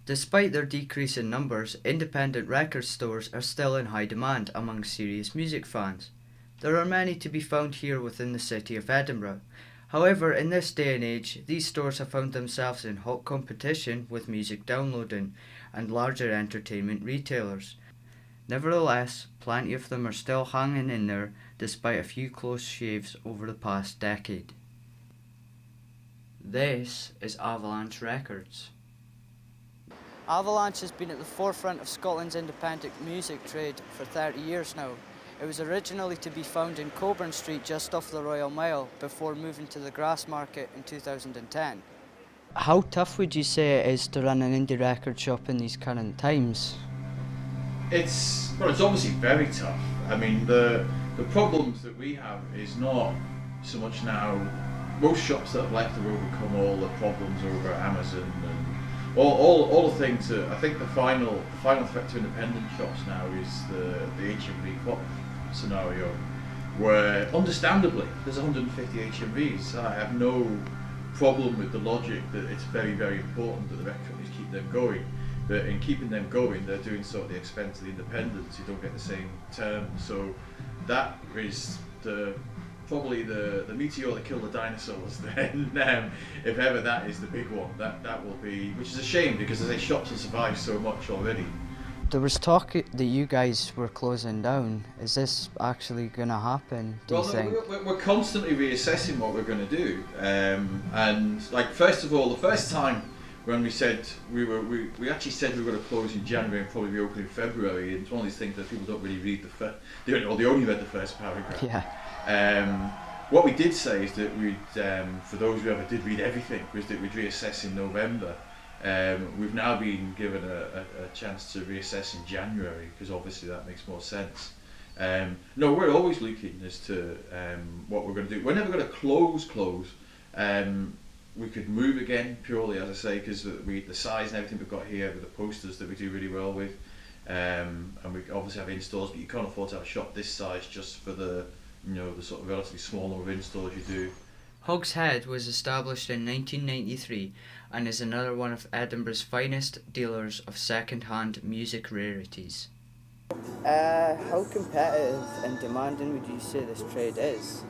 Despite their decrease in numbers, independent record stores are still in high demand among serious music fans. There are many to be found here within the city of Edinburgh. However, in this day and age, these stores have found themselves in hot competition with music downloading and larger entertainment retailers. Nevertheless, plenty of them are still hanging in there despite a few close shaves over the past decade. This is Avalanche Records. Avalanche has been at the forefront of Scotland's independent music trade for 30 years now. It was originally to be found in Coburn Street just off the Royal Mile before moving to the Grassmarket in 2010. How tough would you say it is to run an indie record shop in these current times? It's obviously very tough. I mean, the problems that we have is not so much now. Most shops that have left have overcome all the problems over Amazon and all the things. That I think the final threat to independent shops now is the HMV clock scenario, where understandably there's 150 HMVs. I have no problem with the logic that it's very, very important that the record companies keep them going. But in keeping them going, they're doing so at the expense of the independents who don't get the same terms. So that is probably the meteor that killed the dinosaurs. Then, if ever that is the big one, that will be, which is a shame because as I say, shops have survived so much already. There was talk that you guys were closing down. Is this actually going to happen, do you think? We're constantly reassessing what we're going to do. And like, first of all, the first time when we said we actually said we were going to close in January and probably reopen in February. It's one of these things that people don't really read they only read the first paragraph. Yeah. What we did say is that we'd, for those who ever did read everything, was that we'd reassess in November. We've now been given a chance to reassess in January because obviously that makes more sense. No, we're always looking as to what we're going to do. We're never going to close. We could move again purely, as I say, because the size and everything we've got here with the posters that we do really well with, and we obviously have installs, but you can't afford to have a shop this size just for the sort of relatively small number of installs you do. Hogs Head was established in 1993 and is another one of Edinburgh's finest dealers of second-hand music rarities. How competitive and demanding would you say this trade is?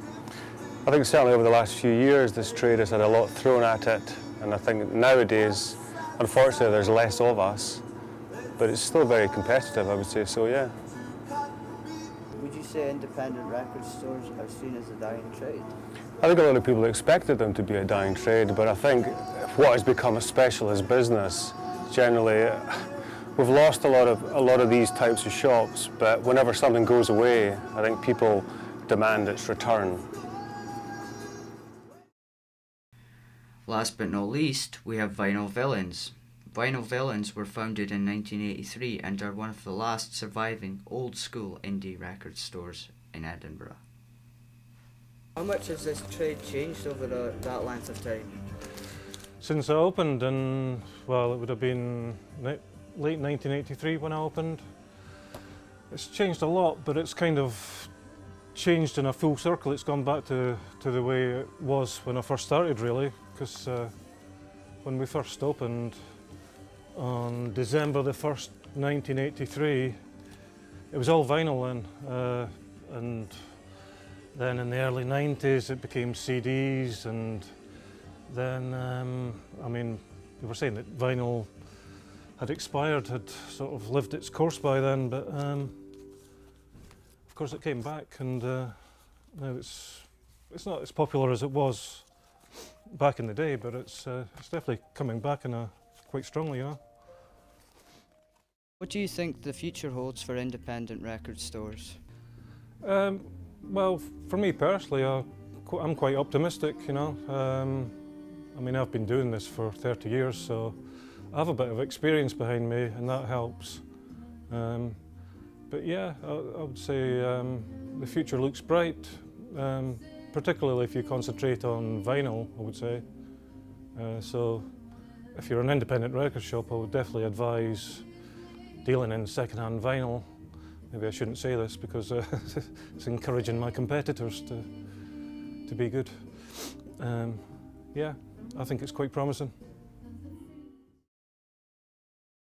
I think certainly over the last few years this trade has had a lot thrown at it, and I think nowadays, unfortunately, there's less of us, but it's still very competitive, I would say, so yeah. Would you say independent record stores are seen as a dying trade? I think a lot of people expected them to be a dying trade, but I think what has become a specialist business, generally, we've lost a lot of these types of shops, but whenever something goes away, I think people demand its return. Last but not least, we have Vinyl Villains. Vinyl Villains were founded in 1983 and are one of the last surviving old-school indie record stores in Edinburgh. How much has this trade changed over that length of time? Since I opened in, well, it would have been late 1983 when I opened. It's changed a lot, but it's kind of changed in a full circle. It's gone back to the way it was when I first started, really, because when we first opened on December the 1st, 1983, it was all vinyl then, and then in the early 90s it became CDs, and then, I mean, we were saying that vinyl had expired, had sort of lived its course by then, but of course it came back, and now it's not as popular as it was back in the day, but it's definitely coming back quite strongly, you know. What do you think the future holds for independent record stores? Well, for me personally, I'm quite optimistic, you know. I mean, I've been doing this for 30 years, so I have a bit of experience behind me, and that helps. But yeah, I would say the future looks bright, particularly if you concentrate on vinyl, I would say. So if you're an independent record shop, I would definitely advise dealing in second-hand vinyl. Maybe I shouldn't say this because it's encouraging my competitors to be good. Yeah, I think it's quite promising.